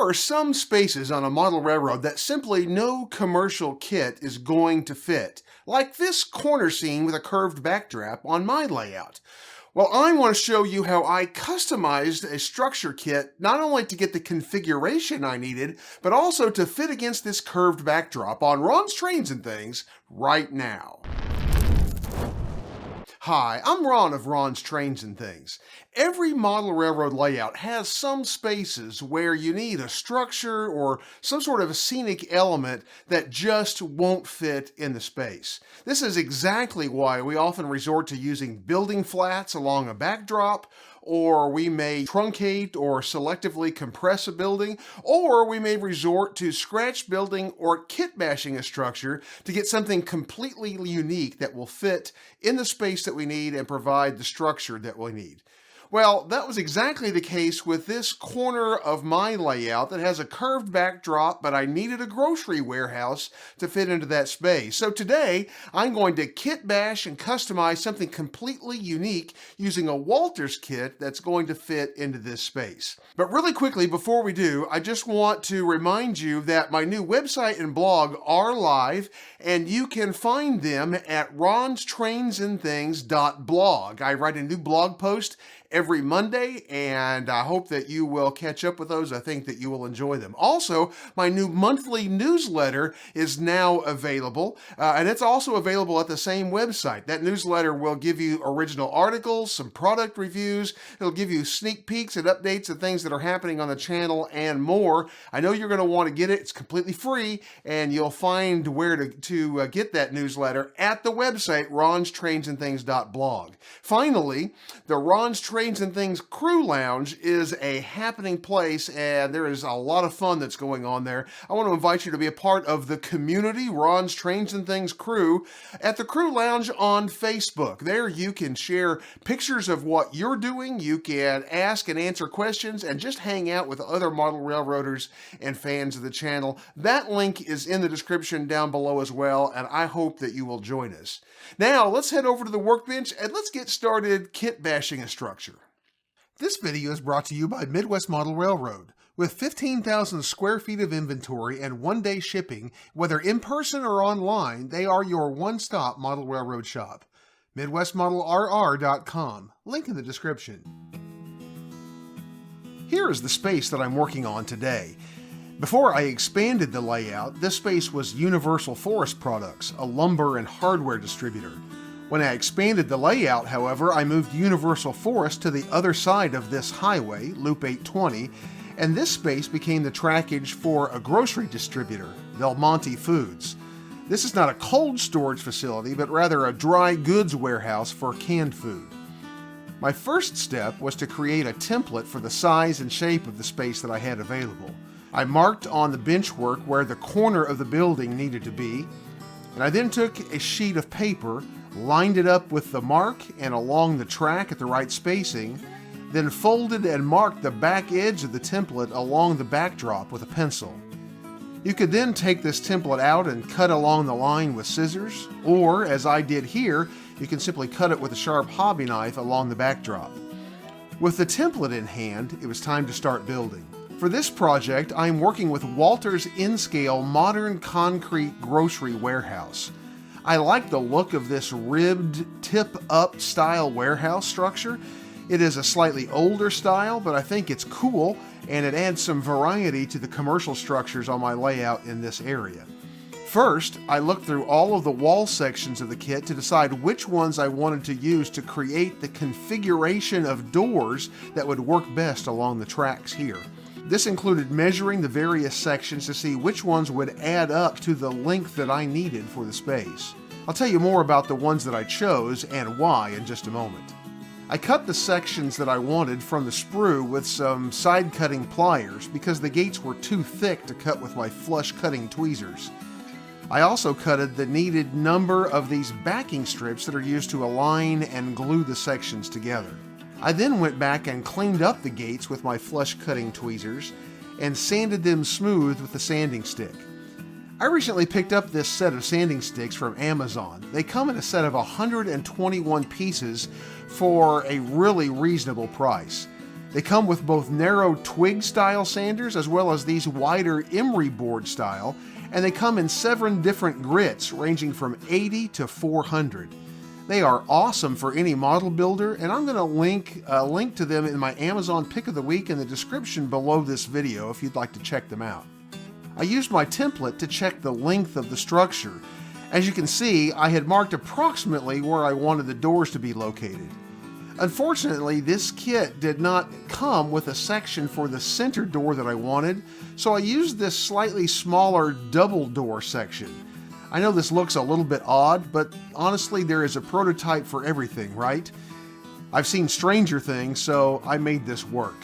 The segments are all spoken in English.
are some spaces on a model railroad that simply no commercial kit is going to fit, like this corner scene with a curved backdrop on my layout. Well, I want to show you how I customized a structure kit not only to get the configuration I needed, but also to fit against this curved backdrop on Ron's Trains and Things right now. Hi, I'm Ron of Ron's Trains and Things. Every model railroad layout has some spaces where you need a structure or some sort of a scenic element that just won't fit in the space. This is exactly why we often resort to using building flats along a backdrop, or we may truncate or selectively compress a building, or we may resort to scratch building or kit bashing a structure to get something completely unique that will fit in the space that we need and provide the structure that we need. Well, that was exactly the case with this corner of my layout that has a curved backdrop, but I needed a grocery warehouse to fit into that space. So today, I'm going to kit bash and customize something completely unique using a Walthers kit that's going to fit into this space. But really quickly, before we do, I just want to remind you that my new website and blog are live, and you can find them at ronstrainsandthings.blog. I write a new blog post every Monday, and I hope that you will catch up with those. I think that you will enjoy them. Also, my new monthly newsletter is now available, and it's also available at the same website. That newsletter will give you original articles, some product reviews. It'll give you sneak peeks and updates of things that are happening on the channel and more. I know you're going to want to get it. It's completely free, and you'll find where to get that newsletter at the website, ronstrainsandthings.blog. Finally, the Ron's Trains and Things Crew Lounge is a happening place, and there is a lot of fun that's going on there. I want to invite you to be a part of the community, Ron's Trains and Things Crew, at the Crew Lounge on Facebook. There you can share pictures of what you're doing, you can ask and answer questions, and just hang out with other model railroaders and fans of the channel. That link is in the description down below as well, and I hope that you will join us. Now, let's head over to the workbench and let's get started kit bashing a structure. This video is brought to you by Midwest Model Railroad. With 15,000 square feet of inventory and one-day shipping, whether in person or online, they are your one-stop model railroad shop. MidwestModelRR.com, link in the description. Here is the space that I'm working on today. Before I expanded the layout, this space was Universal Forest Products, a lumber and hardware distributor. When I expanded the layout, however, I moved Universal Forest to the other side of this highway, Loop 820, and this space became the trackage for a grocery distributor, Del Monte Foods. This is not a cold storage facility, but rather a dry goods warehouse for canned food. My first step was to create a template for the size and shape of the space that I had available. I marked on the benchwork where the corner of the building needed to be, and I then took a sheet of paper, lined it up with the mark and along the track at the right spacing, then folded and marked the back edge of the template along the backdrop with a pencil. You could then take this template out and cut along the line with scissors, or as I did here, you can simply cut it with a sharp hobby knife along the backdrop. With the template in hand, it was time to start building. For this project, I am working with Walthers in-scale modern concrete grocery warehouse. I like the look of this ribbed, tip-up style warehouse structure. It is a slightly older style, but I think it's cool, and it adds some variety to the commercial structures on my layout in this area. First, I looked through all of the wall sections of the kit to decide which ones I wanted to use to create the configuration of doors that would work best along the tracks here. This included measuring the various sections to see which ones would add up to the length that I needed for the space. I'll tell you more about the ones that I chose and why in just a moment. I cut the sections that I wanted from the sprue with some side cutting pliers because the gates were too thick to cut with my flush cutting tweezers. I also cutted the needed number of these backing strips that are used to align and glue the sections together. I then went back and cleaned up the gates with my flush cutting tweezers and sanded them smooth with the sanding stick. I recently picked up this set of sanding sticks from Amazon. They come in a set of 121 pieces for a really reasonable price. They come with both narrow twig style sanders as well as these wider emery board style, and they come in 7 different grits ranging from 80 to 400. They are awesome for any model builder, and I'm going to link to them in my Amazon pick of the week in the description below this video if you'd like to check them out. I used my template to check the length of the structure. As you can see, I had marked approximately where I wanted the doors to be located. Unfortunately, this kit did not come with a section for the center door that I wanted, so I used this slightly smaller double door section. I know this looks a little bit odd, but honestly, there is a prototype for everything, right? I've seen stranger things, so I made this work.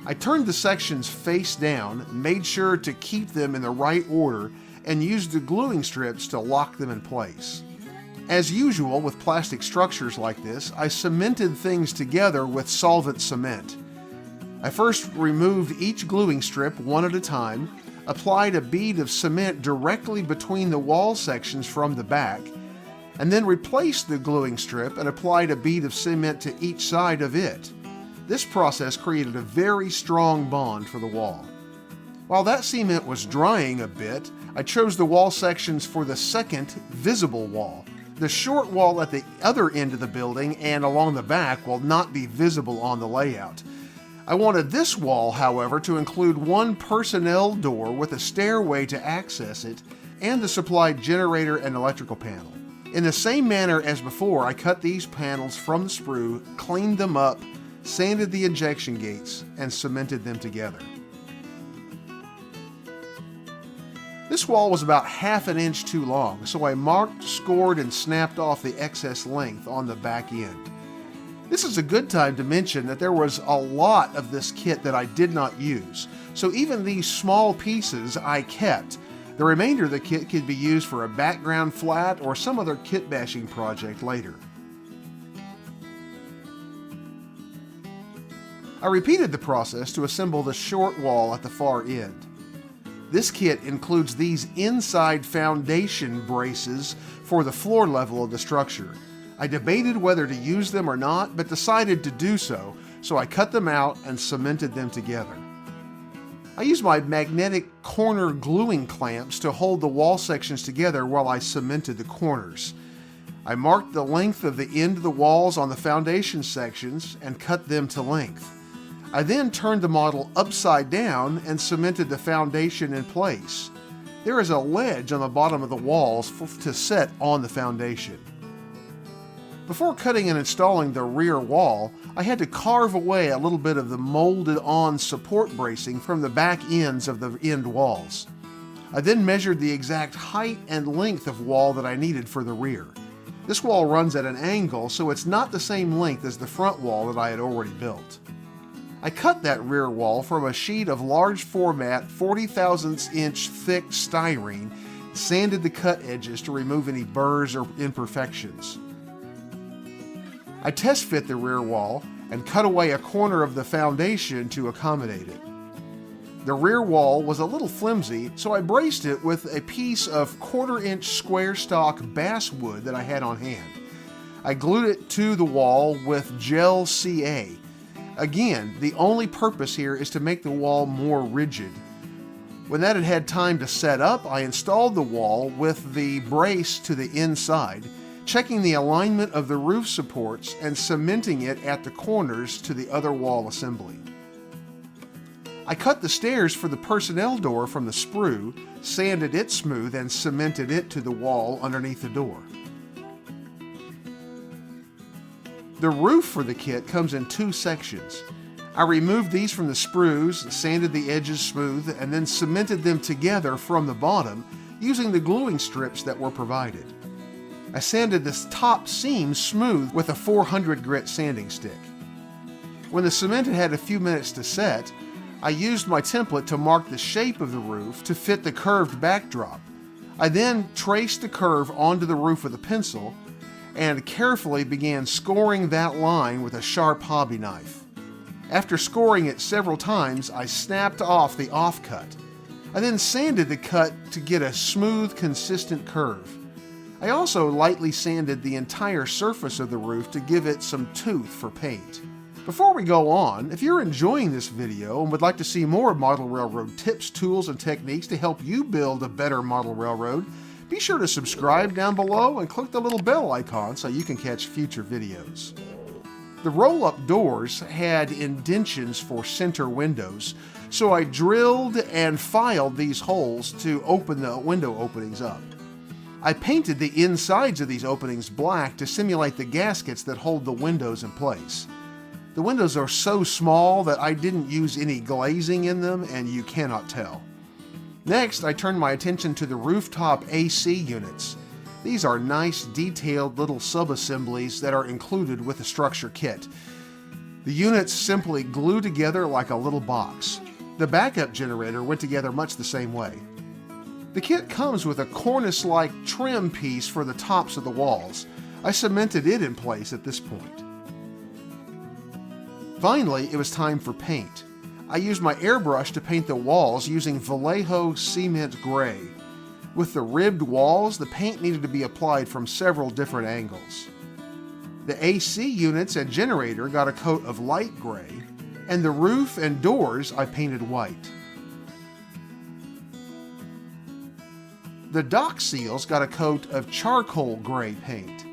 I turned the sections face down, made sure to keep them in the right order, and used the gluing strips to lock them in place. As usual with plastic structures like this, I cemented things together with solvent cement. I first removed each gluing strip one at a time, applied a bead of cement directly between the wall sections from the back, and then replaced the gluing strip and applied a bead of cement to each side of it. This process created a very strong bond for the wall. While that cement was drying a bit, I chose the wall sections for the second visible wall. The short wall at the other end of the building and along the back will not be visible on the layout. I wanted this wall, however, to include one personnel door with a stairway to access it and the supplied generator and electrical panel. In the same manner as before, I cut these panels from the sprue, cleaned them up, sanded the injection gates, and cemented them together. This wall was about ½ an inch too long, so I marked, scored, and snapped off the excess length on the back end. This is a good time to mention that there was a lot of this kit that I did not use, so even these small pieces I kept. The remainder of the kit could be used for a background flat or some other kit bashing project later. I repeated the process to assemble the short wall at the far end. This kit includes these inside foundation braces for the floor level of the structure. I debated whether to use them or not, but decided to do so, so I cut them out and cemented them together. I used my magnetic corner gluing clamps to hold the wall sections together while I cemented the corners. I marked the length of the end of the walls on the foundation sections and cut them to length. I then turned the model upside down and cemented the foundation in place. There is a ledge on the bottom of the walls to set on the foundation. Before cutting and installing the rear wall, I had to carve away a little bit of the molded-on support bracing from the back ends of the end walls. I then measured the exact height and length of wall that I needed for the rear. This wall runs at an angle, so it's not the same length as the front wall that I had already built. I cut that rear wall from a sheet of large format 40,000 inch thick styrene, sanded the cut edges to remove any burrs or imperfections. I test fit the rear wall and cut away a corner of the foundation to accommodate it. The rear wall was a little flimsy, so I braced it with a piece of 1/4 inch square stock basswood that I had on hand. I glued it to the wall with gel CA. Again, the only purpose here is to make the wall more rigid. When that had had time to set up, I installed the wall with the brace to the inside, checking the alignment of the roof supports and cementing it at the corners to the other wall assembly. I cut the stairs for the personnel door from the sprue, sanded it smooth, and cemented it to the wall underneath the door. The roof for the kit comes in 2 sections. I removed these from the sprues, sanded the edges smooth, and then cemented them together from the bottom using the gluing strips that were provided. I sanded this top seam smooth with a 400 grit sanding stick. When the cement had a few minutes to set, I used my template to mark the shape of the roof to fit the curved backdrop. I then traced the curve onto the roof with a pencil and carefully began scoring that line with a sharp hobby knife. After scoring it several times, I snapped off the offcut. I then sanded the cut to get a smooth, consistent curve. I also lightly sanded the entire surface of the roof to give it some tooth for paint. Before we go on, if you're enjoying this video and would like to see more model railroad tips, tools, and techniques to help you build a better model railroad, be sure to subscribe down below and click the little bell icon so you can catch future videos. The roll-up doors had indentions for center windows, so I drilled and filed these holes to open the window openings up. I painted the insides of these openings black to simulate the gaskets that hold the windows in place. The windows are so small that I didn't use any glazing in them, and you cannot tell. Next, I turned my attention to the rooftop AC units. These are nice, detailed little sub-assemblies that are included with the structure kit. The units simply glue together like a little box. The backup generator went together much the same way. The kit comes with a cornice-like trim piece for the tops of the walls. I cemented it in place at this point. Finally, it was time for paint. I used my airbrush to paint the walls using Vallejo Cement Gray. With the ribbed walls, the paint needed to be applied from several different angles. The AC units and generator got a coat of light gray, and the roof and doors I painted white. The dock seals got a coat of charcoal gray paint.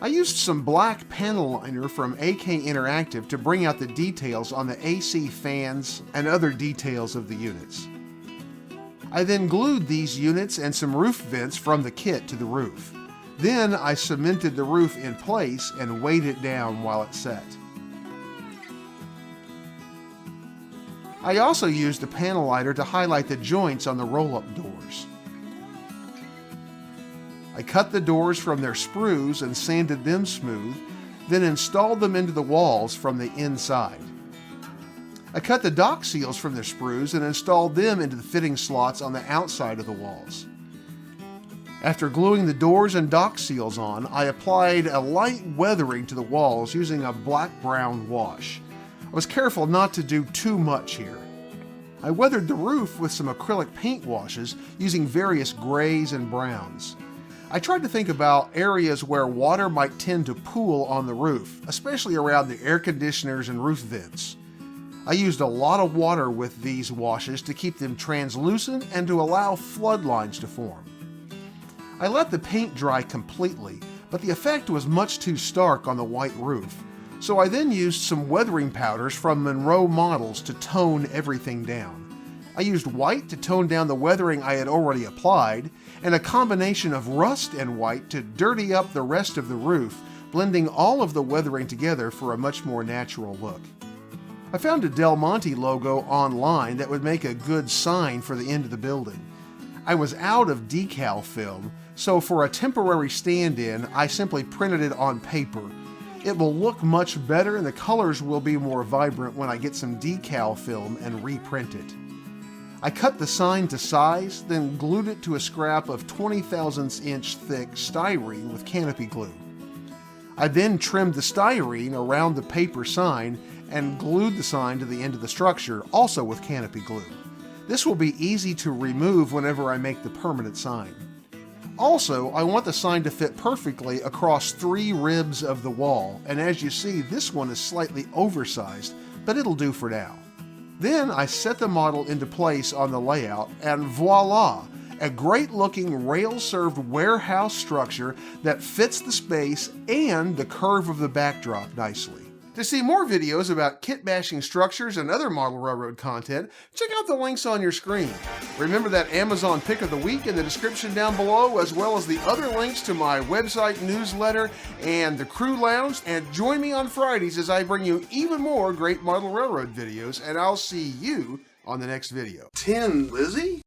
I used some black panel liner from AK Interactive to bring out the details on the AC fans and other details of the units. I then glued these units and some roof vents from the kit to the roof. Then I cemented the roof in place and weighed it down while it set. I also used a panel liner to highlight the joints on the roll-up doors. I cut the doors from their sprues and sanded them smooth, then installed them into the walls from the inside. I cut the dock seals from their sprues and installed them into the fitting slots on the outside of the walls. After gluing the doors and dock seals on, I applied a light weathering to the walls using a black-brown wash. I was careful not to do too much here. I weathered the roof with some acrylic paint washes using various grays and browns. I tried to think about areas where water might tend to pool on the roof, especially around the air conditioners and roof vents. I used a lot of water with these washes to keep them translucent and to allow flood lines to form. I let the paint dry completely, but the effect was much too stark on the white roof, so I then used some weathering powders from Monroe Models to tone everything down. I used white to tone down the weathering I had already applied, and a combination of rust and white to dirty up the rest of the roof, blending all of the weathering together for a much more natural look. I found a Del Monte logo online that would make a good sign for the end of the building. I was out of decal film, so for a temporary stand-in, I simply printed it on paper. It will look much better and the colors will be more vibrant when I get some decal film and reprint it. I cut the sign to size, then glued it to a scrap of 20 thousandths inch thick styrene with canopy glue. I then trimmed the styrene around the paper sign and glued the sign to the end of the structure, also with canopy glue. This will be easy to remove whenever I make the permanent sign. Also, I want the sign to fit perfectly across 3 ribs of the wall, and as you see, this one is slightly oversized, but it'll do for now. Then I set the model into place on the layout, and voila! A great-looking rail-served warehouse structure that fits the space and the curve of the backdrop nicely. To see more videos about kit-bashing structures and other model railroad content, check out the links on your screen. Remember that Amazon Pick of the Week in the description down below, as well as the other links to my website, newsletter, and the Crew Lounge. And join me on Fridays as I bring you even more great model railroad videos, and I'll see you on the next video. 10, Lizzie?